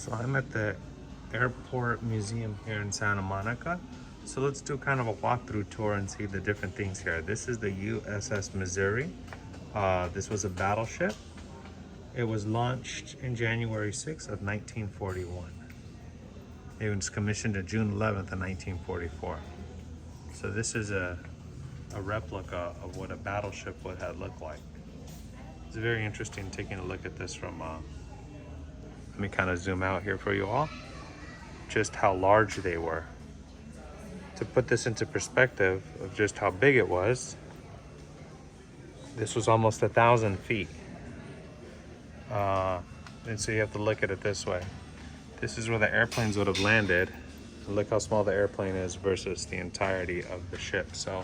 So I'm at the airport museum here in Santa Monica. So let's do kind of a walkthrough tour and see the different things here. This is the USS Missouri. This was a battleship. It was launched in January 6th of 1941. It was commissioned on June 11th of 1944. So this is a replica of what a battleship would have looked like. It's very interesting taking a look at this from, let me kind of zoom out here for you all, just how large they were. To put this into perspective of just how big it was, this was almost 1,000 feet. And so you have to look at it this way. This is where the airplanes would have landed. Look how small the airplane is versus the entirety of the ship. So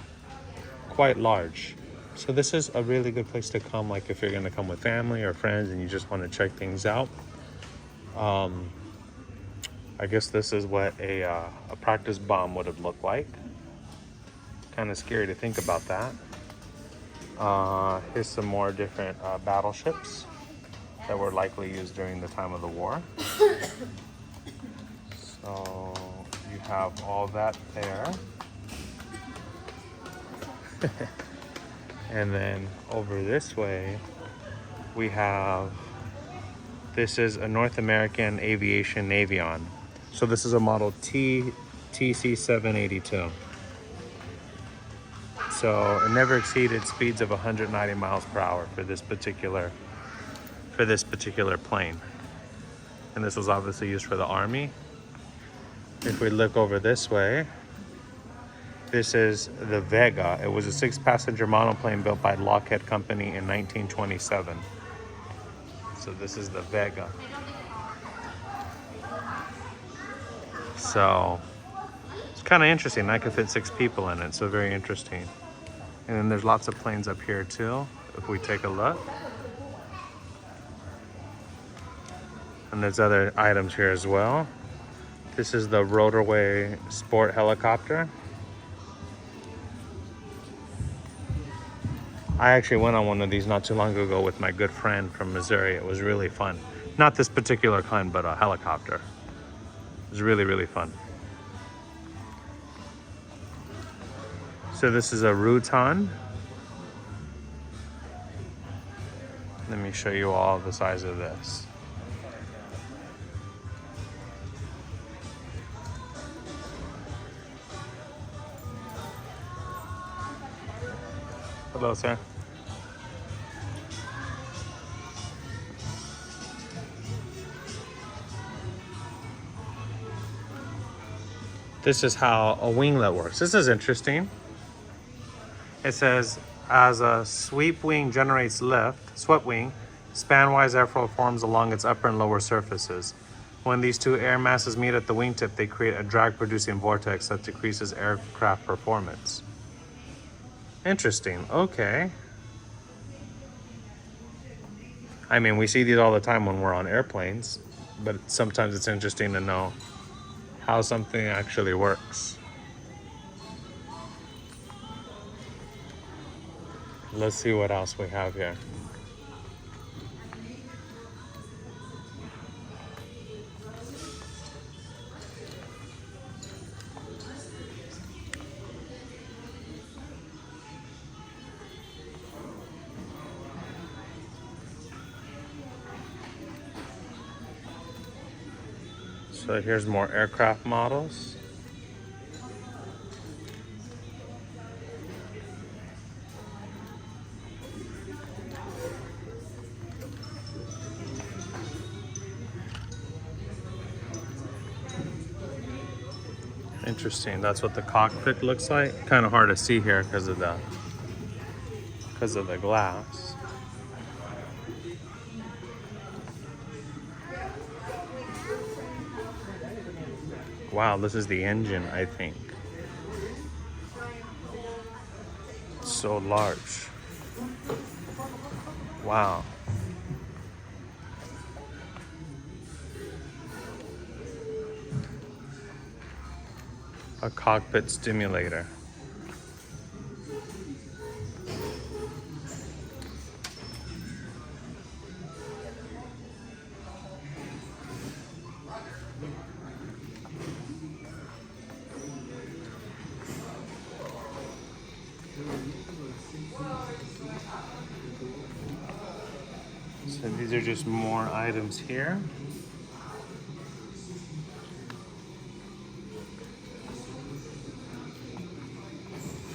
quite large. So this is a really good place to come, like if you're gonna come with family or friends and you just want to check things out. I guess this is what a practice bomb would have looked like. Kind of scary to think about that. Here's some more different battleships that were likely used during the time of the war. So you have all that there. And then over this way, we have, this is a North American Aviation Avion. So this is a model TC782. So it never exceeded speeds of 190 miles per hour for this particular plane. And this was obviously used for the Army. If we look over this way, this is the Vega. It was a 6-passenger monoplane built by Lockheed Company in 1927. So this is the Vega. So it's kind of interesting. I could fit 6 people in it, so very interesting. And then there's lots of planes up here too, if we take a look. And there's other items here as well. This is the Rotorway Sport Helicopter. I actually went on one of these not too long ago with my good friend from Missouri. It was really fun. Not this particular kind, but a helicopter. It was really, really fun. So this is a Rutan. Let me show you all the size of this. Hello, sir. This is how a winglet works. This is interesting. It says, as a sweep wing generates lift, swept wing, span-wise airflow forms along its upper and lower surfaces. When these two air masses meet at the wingtip, they create a drag-producing vortex that decreases aircraft performance. Interesting, okay. I mean, we see these all the time when we're on airplanes, but sometimes it's interesting to know how something actually works. Let's see what else we have here. So here's more aircraft models. Interesting, that's what the cockpit looks like. Kind of hard to see here because of the glass. Wow, this is the engine, I think. It's so large. Wow. A cockpit stimulator. These are just more items here.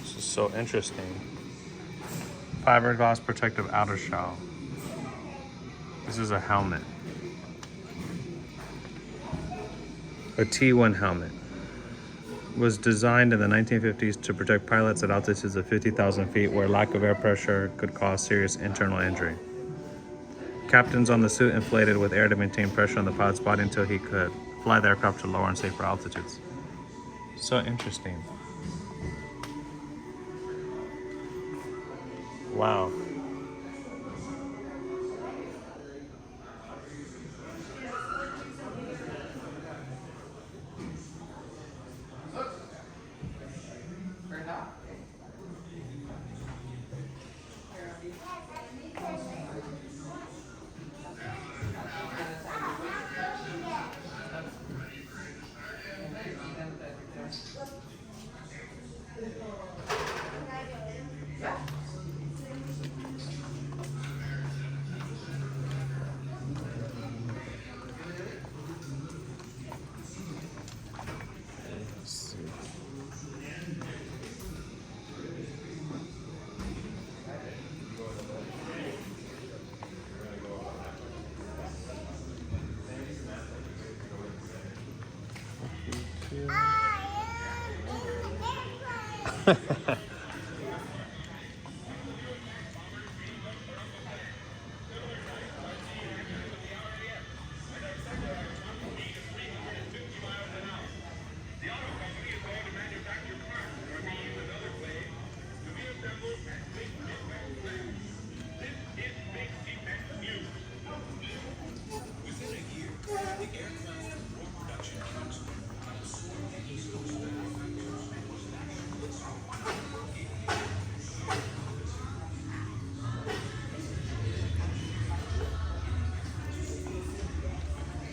This is so interesting. Fiberglass protective outer shell. This is a helmet. A T-1 helmet. Was designed in the 1950s to protect pilots at altitudes of 50,000 feet where lack of air pressure could cause serious internal injury. Captains on the suit inflated with air to maintain pressure on the pilot's body until he could fly the aircraft to lower and safer altitudes. So interesting. Wow.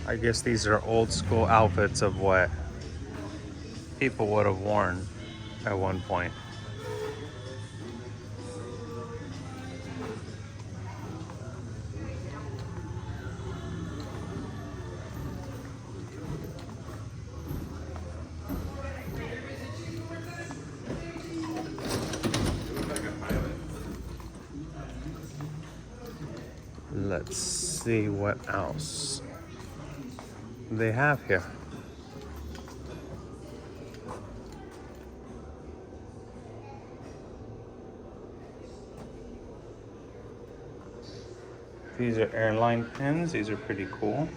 I guess these are old school outfits of what people would have worn at one point. Let's see what else they have here. These are airline pins. These are pretty cool.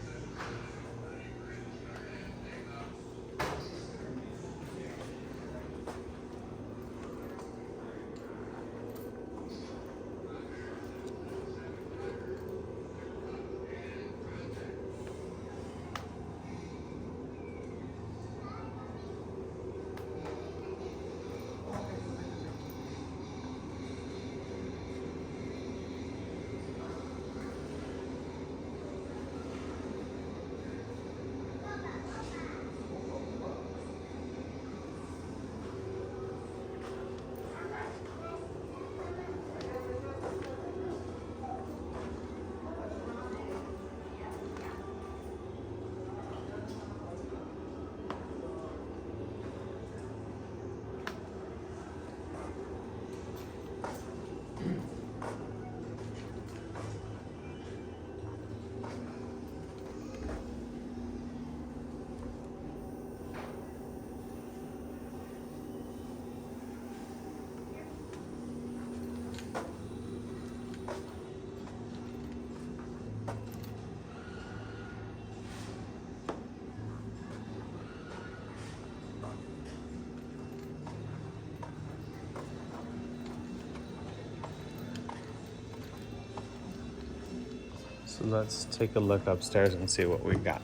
So let's take a look upstairs and see what we got.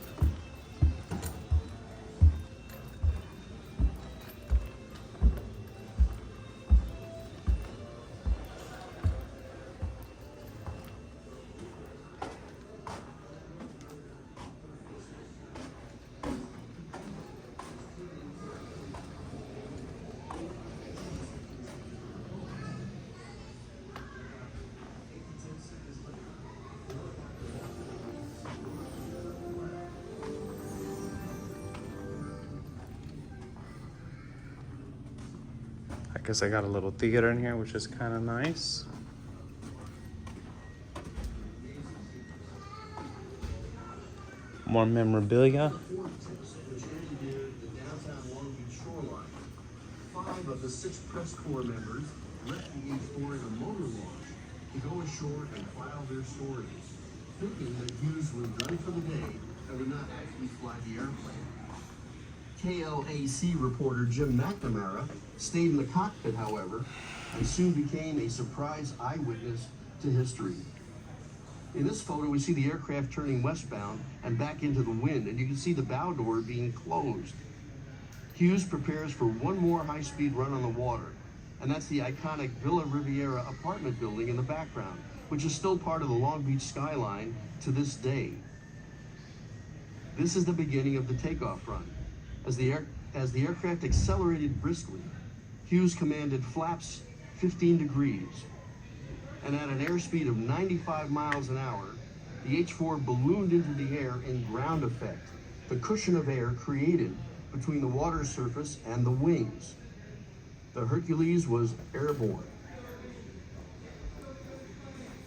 I guess I got a little theater in here, which is kind of nice. More memorabilia. Five of the 6 press corps members left the H-4 in a motor launch to go ashore and file their stories, thinking that Hughes was done for the day and would not actually fly the airplane. KLAC reporter Jim McNamara stayed in the cockpit, however, and soon became a surprise eyewitness to history. In this photo, we see the aircraft turning westbound and back into the wind, and you can see the bow door being closed. Hughes prepares for one more high-speed run on the water, and that's the iconic Villa Riviera apartment building in the background, which is still part of the Long Beach skyline to this day. This is the beginning of the takeoff run. As the aircraft accelerated briskly, Hughes commanded flaps 15 degrees, and at an airspeed of 95 miles an hour, the H-4 ballooned into the air in ground effect, the cushion of air created between the water surface and the wings. The Hercules was airborne,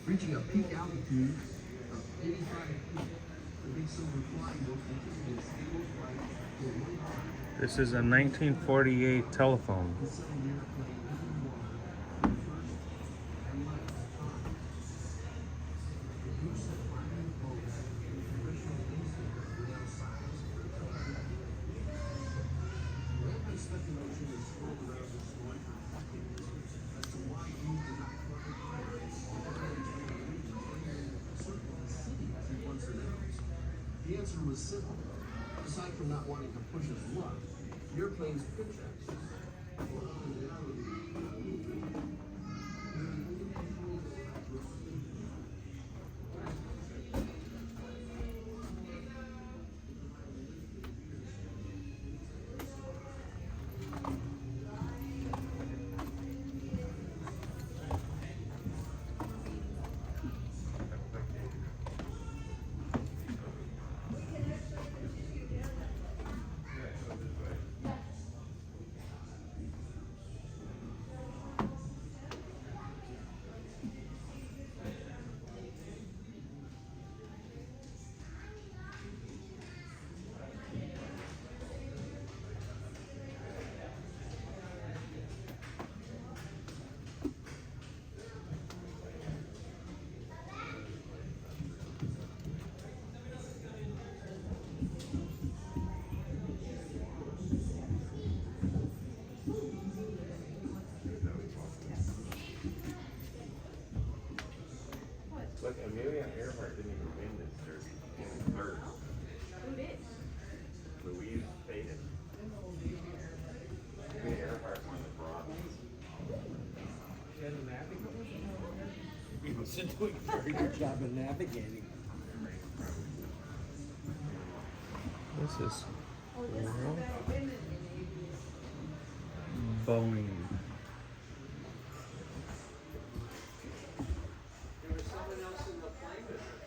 reaching a peak altitude of 85 feet. The big silver flying boat continued its stable flight for 1 hour. This is a 1948 telephone. The second airplane entered the water for the first and last time. The goose that flying boat and professional instincts were now silenced for time. Rampant speculation is swirled around this story for decades as to why Hughes did not fly the plane circle the city as he once announced. The answer was simple. Aside from not wanting to push his luck, the airplane's pitch axis were up and down. Look, Amelia Earhart didn't even win this jersey. She came third. Who did? Louise Faded. Amelia Earhart won the bronze. She had a navigating. He was doing a very good job of navigating. This is Oh, this is about women in aviation. Boeing. There was someone else in the plane with her.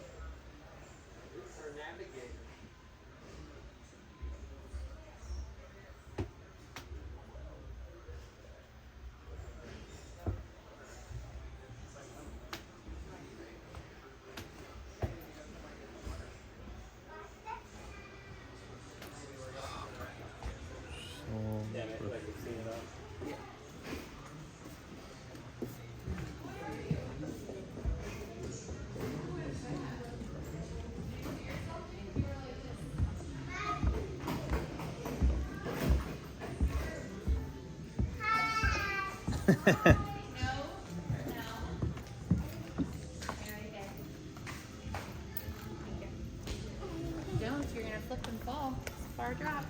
Her navigator. Don't, you're gonna flip and fall. It's a far drop.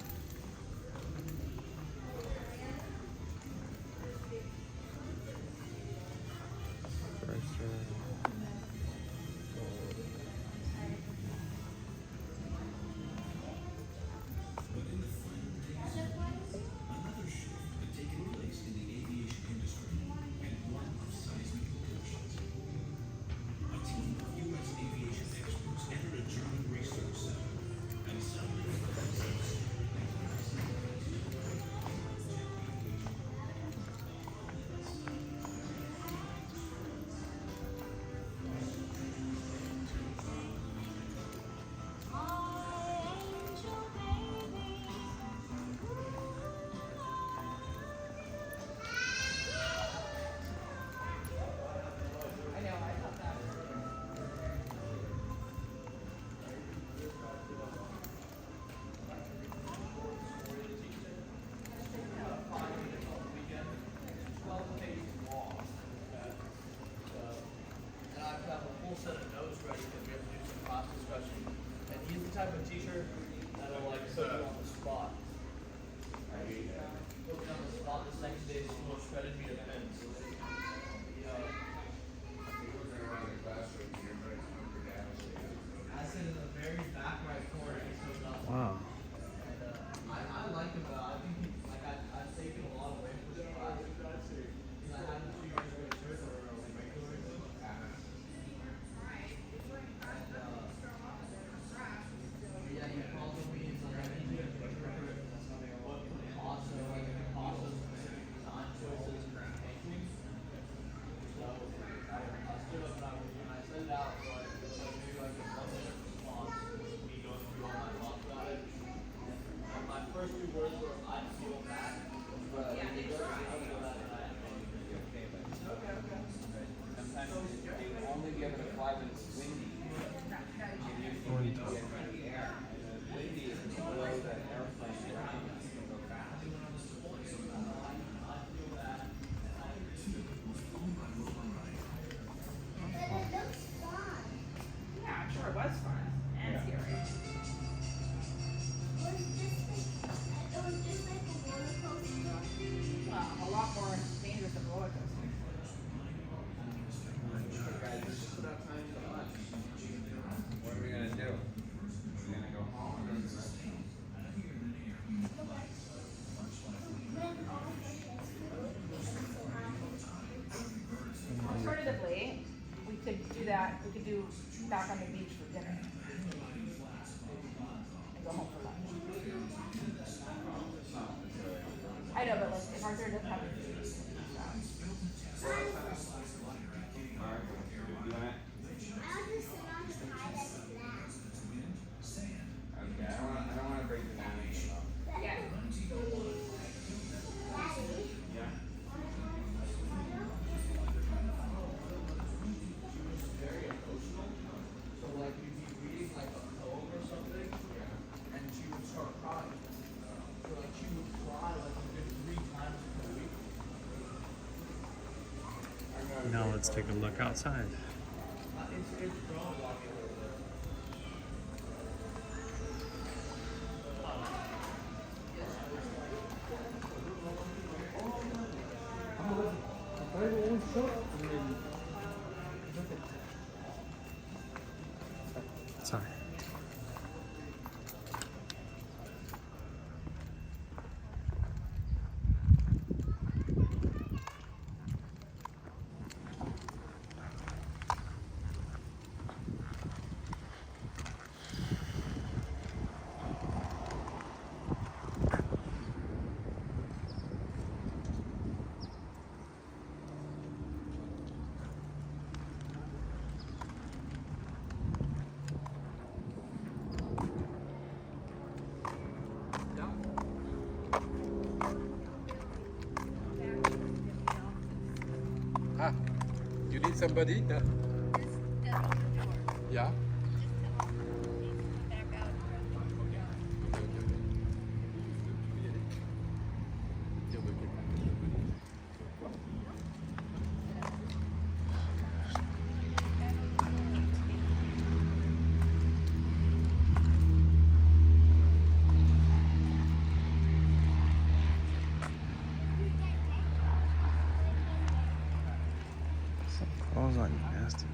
back on the beach for dinner. And go home for lunch. I know, but like if Arthur doesn't have a Okay, I don't want to break the dynamic at all. yeah. Yeah. So like you'd be reading like a poem or something, and she would start crying. So like she would cry like a good 3 times per week. Now let's take a look outside. It's grown a lot a little bit. Sorry. Ah, you need somebody? Yeah? Clothes on you, nasty.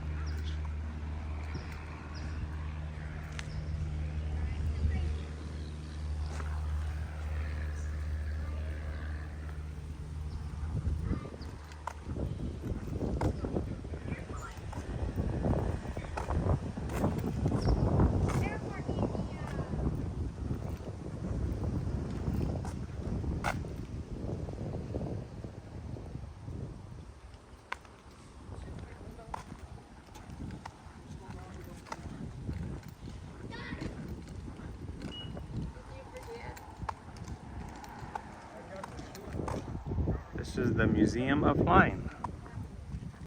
This is the Museum of Flying.